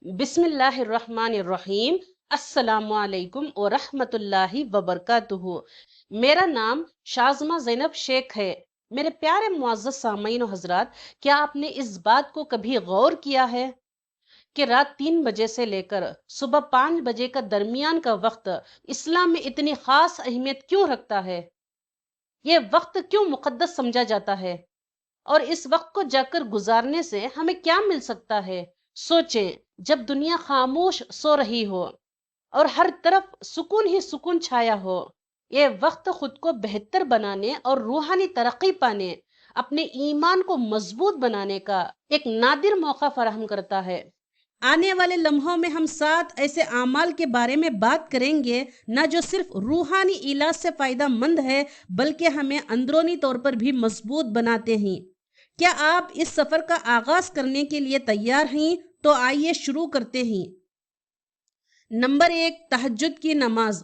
بسم اللہ الرحمن الرحیم۔ السلام علیکم ورحمۃ اللہ وبرکاتہ۔ میرا نام شازمہ زینب شیخ ہے۔ میرے پیارے معزز سامعین و حضرات، کیا آپ نے اس بات کو کبھی غور کیا ہے کہ رات 3 بجے سے لے کر صبح 5 بجے کا درمیان کا وقت اسلام میں اتنی خاص اہمیت کیوں رکھتا ہے؟ یہ وقت کیوں مقدس سمجھا جاتا ہے؟ اور اس وقت کو جا کر گزارنے سے ہمیں کیا مل سکتا ہے؟ سوچیں، جب دنیا خاموش سو رہی ہو اور ہر طرف سکون ہی سکون چھایا ہو، یہ وقت خود کو بہتر بنانے اور روحانی ترقی پانے، اپنے ایمان کو مضبوط بنانے کا ایک نادر موقع فراہم کرتا ہے۔ آنے والے لمحوں میں ہم 7 ایسے اعمال کے بارے میں بات کریں گے، نہ جو صرف روحانی علاج سے فائدہ مند ہے بلکہ ہمیں اندرونی طور پر بھی مضبوط بناتے ہیں۔ کیا آپ اس سفر کا آغاز کرنے کے لیے تیار ہیں؟ تو آئیے شروع کرتے ہیں۔ نمبر 1، تہجد کی نماز۔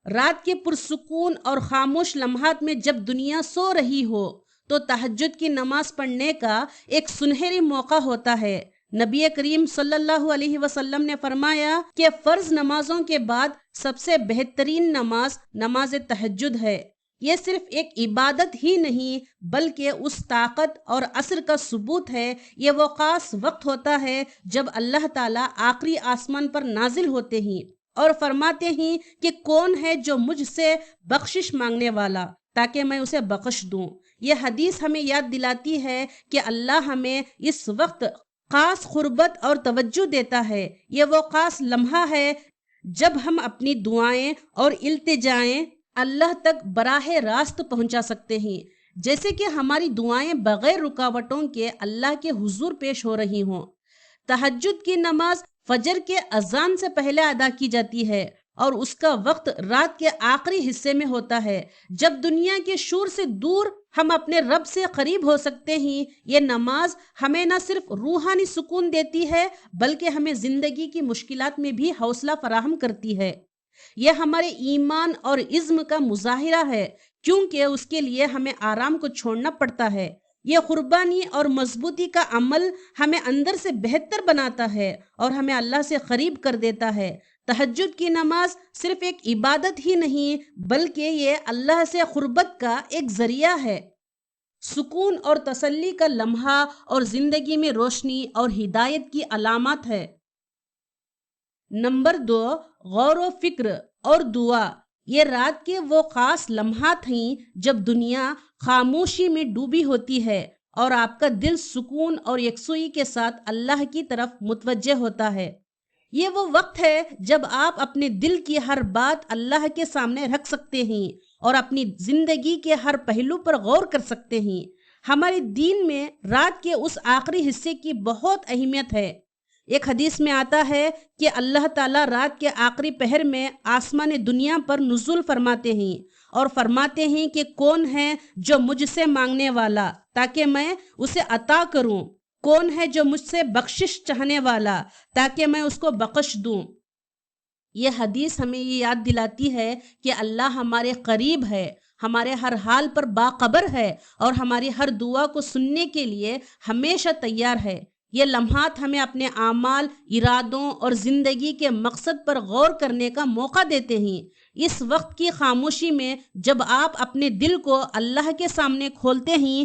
رات کے پرسکون اور خاموش لمحات میں جب دنیا سو رہی ہو تو تہجد کی نماز پڑھنے کا ایک سنہری موقع ہوتا ہے۔ نبی کریم صلی اللہ علیہ وسلم نے فرمایا کہ فرض نمازوں کے بعد سب سے بہترین نماز نماز تہجد ہے۔ یہ صرف ایک عبادت ہی نہیں بلکہ اس طاقت اور اثر کا ثبوت ہے۔ یہ وہ خاص وقت ہوتا ہے جب اللہ تعالیٰ آخری آسمان پر نازل ہوتے ہیں اور فرماتے ہیں کہ کون ہے جو مجھ سے بخشش مانگنے والا تاکہ میں اسے بخش دوں۔ یہ حدیث ہمیں یاد دلاتی ہے کہ اللہ ہمیں اس وقت خاص قربت اور توجہ دیتا ہے۔ یہ وہ خاص لمحہ ہے جب ہم اپنی دعائیں اور التجائیں اللہ تک براہ راست پہنچا سکتے ہیں، جیسے کہ ہماری دعائیں بغیر رکاوٹوں کے اللہ کے حضور پیش ہو رہی ہوں۔ تہجد کی نماز فجر کے اذان سے پہلے ادا کی جاتی ہے اور اس کا وقت رات کے آخری حصے میں ہوتا ہے، جب دنیا کے شور سے دور ہم اپنے رب سے قریب ہو سکتے ہیں۔ یہ نماز ہمیں نہ صرف روحانی سکون دیتی ہے بلکہ ہمیں زندگی کی مشکلات میں بھی حوصلہ فراہم کرتی ہے۔ یہ ہمارے ایمان اور عزم کا مظاہرہ ہے، کیونکہ اس کے لیے ہمیں آرام کو چھوڑنا پڑتا ہے۔ یہ قربانی اور مضبوطی کا عمل ہمیں اندر سے بہتر بناتا ہے اور ہمیں اللہ سے قریب کر دیتا ہے۔ تہجد کی نماز صرف ایک عبادت ہی نہیں بلکہ یہ اللہ سے قربت کا ایک ذریعہ ہے، سکون اور تسلی کا لمحہ اور زندگی میں روشنی اور ہدایت کی علامات ہے۔ نمبر 2، غور و فکر اور دعا۔ یہ رات کے وہ خاص لمحات ہیں جب دنیا خاموشی میں ڈوبی ہوتی ہے اور آپ کا دل سکون اور یکسوئی کے ساتھ اللہ کی طرف متوجہ ہوتا ہے۔ یہ وہ وقت ہے جب آپ اپنے دل کی ہر بات اللہ کے سامنے رکھ سکتے ہیں اور اپنی زندگی کے ہر پہلو پر غور کر سکتے ہیں۔ ہمارے دین میں رات کے اس آخری حصے کی بہت اہمیت ہے۔ ایک حدیث میں آتا ہے کہ اللہ تعالیٰ رات کے آخری پہر میں آسمان دنیا پر نزول فرماتے ہیں اور فرماتے ہیں کہ کون ہے جو مجھ سے مانگنے والا تاکہ میں اسے عطا کروں، کون ہے جو مجھ سے بخشش چاہنے والا تاکہ میں اس کو بخش دوں۔ یہ حدیث ہمیں یہ یاد دلاتی ہے کہ اللہ ہمارے قریب ہے، ہمارے ہر حال پر باخبر ہے اور ہماری ہر دعا کو سننے کے لیے ہمیشہ تیار ہے۔ یہ لمحات ہمیں اپنے اعمال، ارادوں اور زندگی کے مقصد پر غور کرنے کا موقع دیتے ہیں۔ اس وقت کی خاموشی میں جب آپ اپنے دل کو اللہ کے سامنے کھولتے ہیں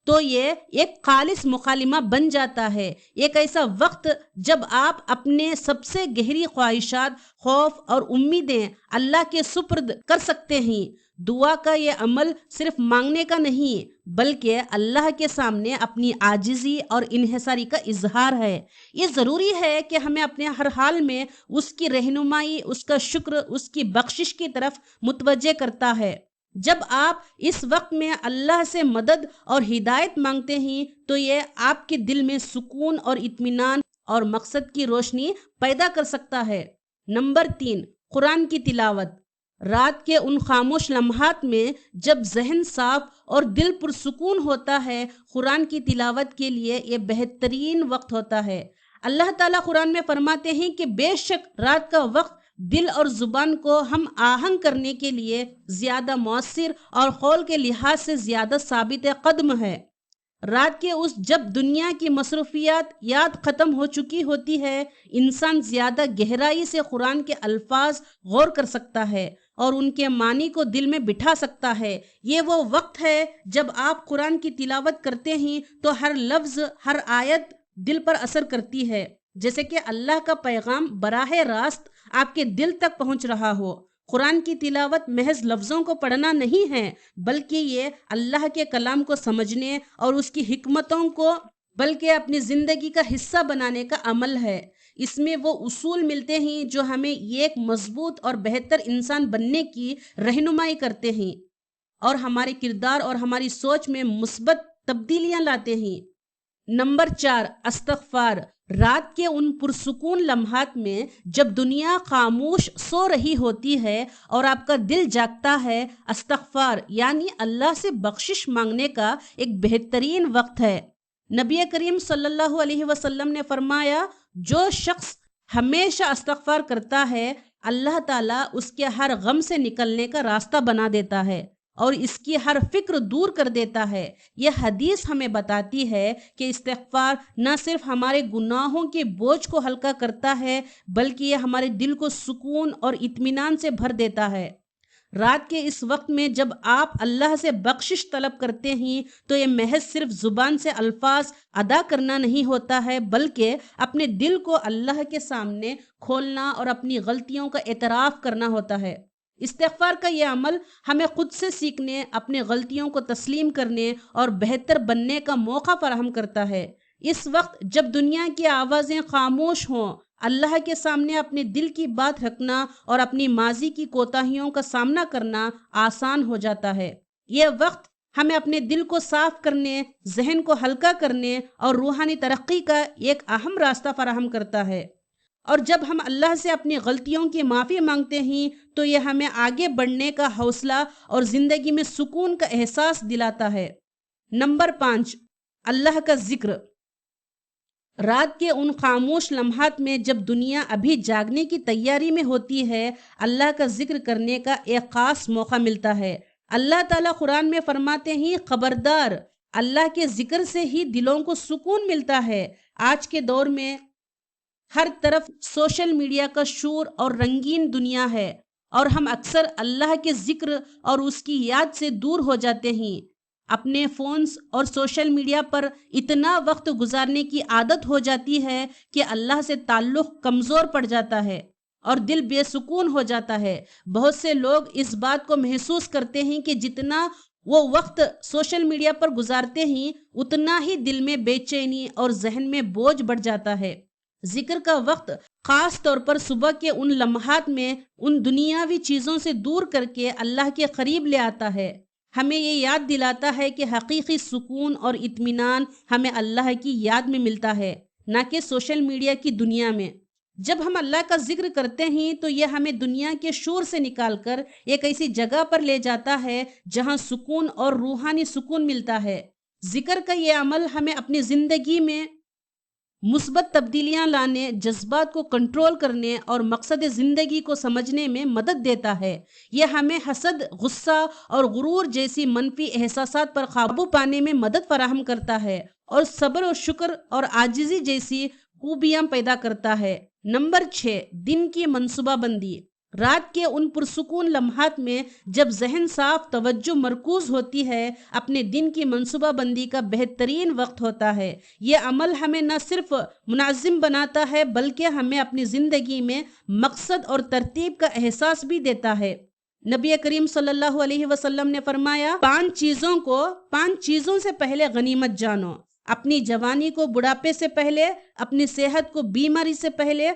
تو یہ ایک خالص مکالمہ بن جاتا ہے، ایک ایسا وقت جب آپ اپنے سب سے گہری خواہشات، خوف اور امیدیں اللہ کے سپرد کر سکتے ہیں۔ دعا کا یہ عمل صرف مانگنے کا نہیں بلکہ اللہ کے سامنے اپنی عاجزی اور انحصاری کا اظہار ہے۔ یہ ضروری ہے کہ ہمیں اپنے ہر حال میں اس کی رہنمائی، اس کا شکر، اس کی بخشش کی طرف متوجہ کرتا ہے۔ جب آپ اس وقت میں اللہ سے مدد اور ہدایت مانگتے ہیں تو یہ آپ کے دل میں سکون اور اطمینان اور مقصد کی روشنی پیدا کر سکتا ہے۔ نمبر 3، قرآن کی تلاوت۔ رات کے ان خاموش لمحات میں جب ذہن صاف اور دل پرسکون ہوتا ہے، قرآن کی تلاوت کے لیے یہ بہترین وقت ہوتا ہے۔ اللہ تعالیٰ قرآن میں فرماتے ہیں کہ بے شک رات کا وقت دل اور زبان کو ہم آہنگ کرنے کے لیے زیادہ مؤثر اور قول کے لحاظ سے زیادہ ثابت قدم ہے۔ رات کے اس جب دنیا کی مصروفیات یاد ختم ہو چکی ہوتی ہے، انسان زیادہ گہرائی سے قرآن کے الفاظ غور کر سکتا ہے اور ان کے معنی کو دل میں بٹھا سکتا ہے۔ یہ وہ وقت ہے جب آپ قرآن کی تلاوت کرتے ہیں تو ہر لفظ، ہر آیت دل پر اثر کرتی ہے، جیسے کہ اللہ کا پیغام براہ راست آپ کے دل تک پہنچ رہا ہو۔ قرآن کی تلاوت محض لفظوں کو پڑھنا نہیں ہے، بلکہ یہ اللہ کے کلام کو سمجھنے اور اس کی حکمتوں کو بلکہ اپنی زندگی کا حصہ بنانے کا عمل ہے۔ اس میں وہ اصول ملتے ہیں جو ہمیں ایک مضبوط اور بہتر انسان بننے کی رہنمائی کرتے ہیں اور ہمارے کردار اور ہماری سوچ میں مثبت تبدیلیاں لاتے ہیں۔ نمبر 4، استغفار۔ رات کے ان پرسکون لمحات میں جب دنیا خاموش سو رہی ہوتی ہے اور آپ کا دل جاگتا ہے، استغفار یعنی اللہ سے بخشش مانگنے کا ایک بہترین وقت ہے۔ نبی کریم صلی اللہ علیہ وسلم نے فرمایا، جو شخص ہمیشہ استغفار کرتا ہے، اللہ تعالیٰ اس کے ہر غم سے نکلنے کا راستہ بنا دیتا ہے اور اس کی ہر فکر دور کر دیتا ہے۔ یہ حدیث ہمیں بتاتی ہے کہ استغفار نہ صرف ہمارے گناہوں کے بوجھ کو ہلکا کرتا ہے، بلکہ یہ ہمارے دل کو سکون اور اطمینان سے بھر دیتا ہے۔ رات کے اس وقت میں جب آپ اللہ سے بخشش طلب کرتے ہیں تو یہ محض صرف زبان سے الفاظ ادا کرنا نہیں ہوتا ہے، بلکہ اپنے دل کو اللہ کے سامنے کھولنا اور اپنی غلطیوں کا اعتراف کرنا ہوتا ہے۔ استغفار کا یہ عمل ہمیں خود سے سیکھنے، اپنے غلطیوں کو تسلیم کرنے اور بہتر بننے کا موقع فراہم کرتا ہے۔ اس وقت جب دنیا کی آوازیں خاموش ہوں، اللہ کے سامنے اپنے دل کی بات رکھنا اور اپنی ماضی کی کوتاہیوں کا سامنا کرنا آسان ہو جاتا ہے۔ یہ وقت ہمیں اپنے دل کو صاف کرنے، ذہن کو ہلکا کرنے اور روحانی ترقی کا ایک اہم راستہ فراہم کرتا ہے۔ اور جب ہم اللہ سے اپنی غلطیوں کی معافی مانگتے ہیں تو یہ ہمیں آگے بڑھنے کا حوصلہ اور زندگی میں سکون کا احساس دلاتا ہے۔ نمبر 5، اللہ کا ذکر۔ رات کے ان خاموش لمحات میں جب دنیا ابھی جاگنے کی تیاری میں ہوتی ہے، اللہ کا ذکر کرنے کا ایک خاص موقع ملتا ہے۔ اللہ تعالیٰ قرآن میں فرماتے ہیں، خبردار، اللہ کے ذکر سے ہی دلوں کو سکون ملتا ہے۔ آج کے دور میں ہر طرف سوشل میڈیا کا شور اور رنگین دنیا ہے اور ہم اکثر اللہ کے ذکر اور اس کی یاد سے دور ہو جاتے ہیں۔ اپنے فونز اور سوشل میڈیا پر اتنا وقت گزارنے کی عادت ہو جاتی ہے کہ اللہ سے تعلق کمزور پڑ جاتا ہے اور دل بے سکون ہو جاتا ہے۔ بہت سے لوگ اس بات کو محسوس کرتے ہیں کہ جتنا وہ وقت سوشل میڈیا پر گزارتے ہیں، اتنا ہی دل میں بے چینی اور ذہن میں بوجھ بڑھ جاتا ہے۔ ذکر کا وقت خاص طور پر صبح کے ان لمحات میں ان دنیاوی چیزوں سے دور کر کے اللہ کے قریب لے آتا ہے۔ ہمیں یہ یاد دلاتا ہے کہ حقیقی سکون اور اطمینان ہمیں اللہ کی یاد میں ملتا ہے، نہ کہ سوشل میڈیا کی دنیا میں۔ جب ہم اللہ کا ذکر کرتے ہیں تو یہ ہمیں دنیا کے شور سے نکال کر ایک ایسی جگہ پر لے جاتا ہے جہاں سکون اور روحانی سکون ملتا ہے۔ ذکر کا یہ عمل ہمیں اپنی زندگی میں مثبت تبدیلیاں لانے، جذبات کو کنٹرول کرنے اور مقصد زندگی کو سمجھنے میں مدد دیتا ہے۔ یہ ہمیں حسد، غصہ اور غرور جیسی منفی احساسات پر قابو پانے میں مدد فراہم کرتا ہے اور صبر و شکر اور عاجزی جیسی خوبیاں پیدا کرتا ہے۔ نمبر 6، دن کی منصوبہ بندی۔ رات کے ان پرسکون لمحات میں جب ذہن صاف، توجہ مرکوز ہوتی ہے، اپنے دن کی منصوبہ بندی کا بہترین وقت ہوتا ہے۔ یہ عمل ہمیں نہ صرف منظم بناتا ہے بلکہ ہمیں اپنی زندگی میں مقصد اور ترتیب کا احساس بھی دیتا ہے۔ نبی کریم صلی اللہ علیہ وسلم نے فرمایا، 5 چیزوں سے پہلے غنیمت جانو: اپنی جوانی کو بڑھاپے سے پہلے، اپنی صحت کو بیماری سے پہلے،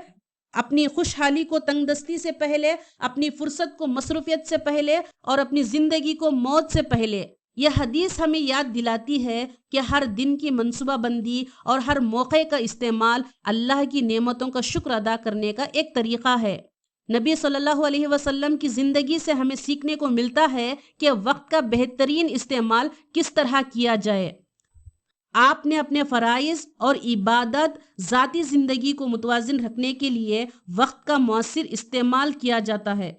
اپنی خوشحالی کو تنگ دستی سے پہلے، اپنی فرصت کو مصروفیت سے پہلے اور اپنی زندگی کو موت سے پہلے۔ یہ حدیث ہمیں یاد دلاتی ہے کہ ہر دن کی منصوبہ بندی اور ہر موقع کا استعمال اللہ کی نعمتوں کا شکر ادا کرنے کا ایک طریقہ ہے۔ نبی صلی اللہ علیہ وسلم کی زندگی سے ہمیں سیکھنے کو ملتا ہے کہ وقت کا بہترین استعمال کس طرح کیا جائے۔ آپ نے اپنے فرائض اور عبادات، ذاتی زندگی کو متوازن رکھنے کے لیے وقت کا مؤثر استعمال کیا جاتا ہے۔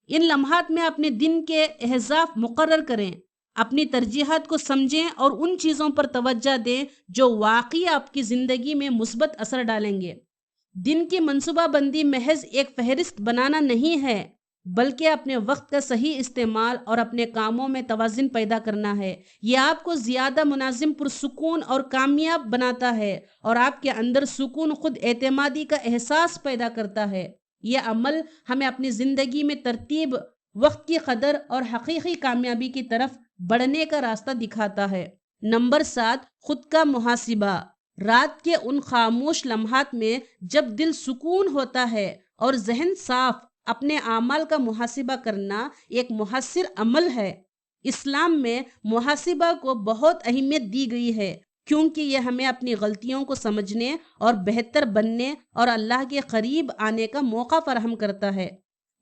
ان لمحات میں اپنے دن کے اہداف مقرر کریں، اپنی ترجیحات کو سمجھیں اور ان چیزوں پر توجہ دیں جو واقعی آپ کی زندگی میں مثبت اثر ڈالیں گے۔ دن کی منصوبہ بندی محض ایک فہرست بنانا نہیں ہے، بلکہ اپنے وقت کا صحیح استعمال اور اپنے کاموں میں توازن پیدا کرنا ہے۔ یہ آپ کو زیادہ منظم، پرسکون اور کامیاب بناتا ہے اور آپ کے اندر سکون، خود اعتمادی کا احساس پیدا کرتا ہے۔ یہ عمل ہمیں اپنی زندگی میں ترتیب، وقت کی قدر اور حقیقی کامیابی کی طرف بڑھنے کا راستہ دکھاتا ہے۔ نمبر 7، خود کا محاسبہ۔ رات کے ان خاموش لمحات میں جب دل سکون ہوتا ہے اور ذہن صاف، اپنے اعمال کا محاسبہ کرنا ایک مؤثر عمل ہے۔ اسلام میں محاسبہ کو بہت اہمیت دی گئی ہے، کیونکہ یہ ہمیں اپنی غلطیوں کو سمجھنے اور بہتر بننے اور اللہ کے قریب آنے کا موقع فراہم کرتا ہے۔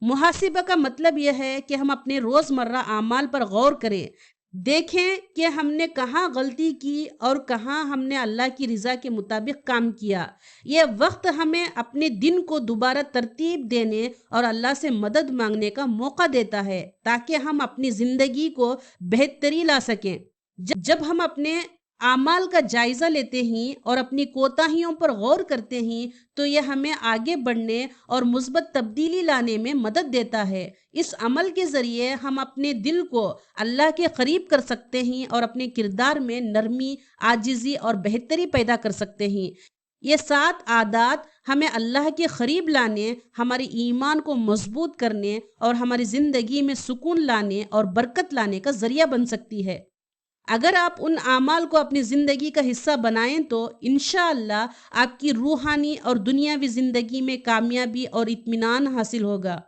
محاسبہ کا مطلب یہ ہے کہ ہم اپنے روزمرہ اعمال پر غور کریں، دیکھیں کہ ہم نے کہاں غلطی کی اور کہاں ہم نے اللہ کی رضا کے مطابق کام کیا۔ یہ وقت ہمیں اپنے دن کو دوبارہ ترتیب دینے اور اللہ سے مدد مانگنے کا موقع دیتا ہے تاکہ ہم اپنی زندگی کو بہتری لا سکیں۔ جب ہم اپنے اعمال کا جائزہ لیتے ہیں اور اپنی کوتاہیوں پر غور کرتے ہیں تو یہ ہمیں آگے بڑھنے اور مثبت تبدیلی لانے میں مدد دیتا ہے۔ اس عمل کے ذریعے ہم اپنے دل کو اللہ کے قریب کر سکتے ہیں اور اپنے کردار میں نرمی، عاجزی اور بہتری پیدا کر سکتے ہیں۔ یہ 7 عادات ہمیں اللہ کے قریب لانے، ہمارے ایمان کو مضبوط کرنے اور ہماری زندگی میں سکون لانے اور برکت لانے کا ذریعہ بن سکتی ہے۔ اگر آپ ان اعمال کو اپنی زندگی کا حصہ بنائیں تو انشاءاللہ آپ کی روحانی اور دنیاوی زندگی میں کامیابی اور اطمینان حاصل ہوگا۔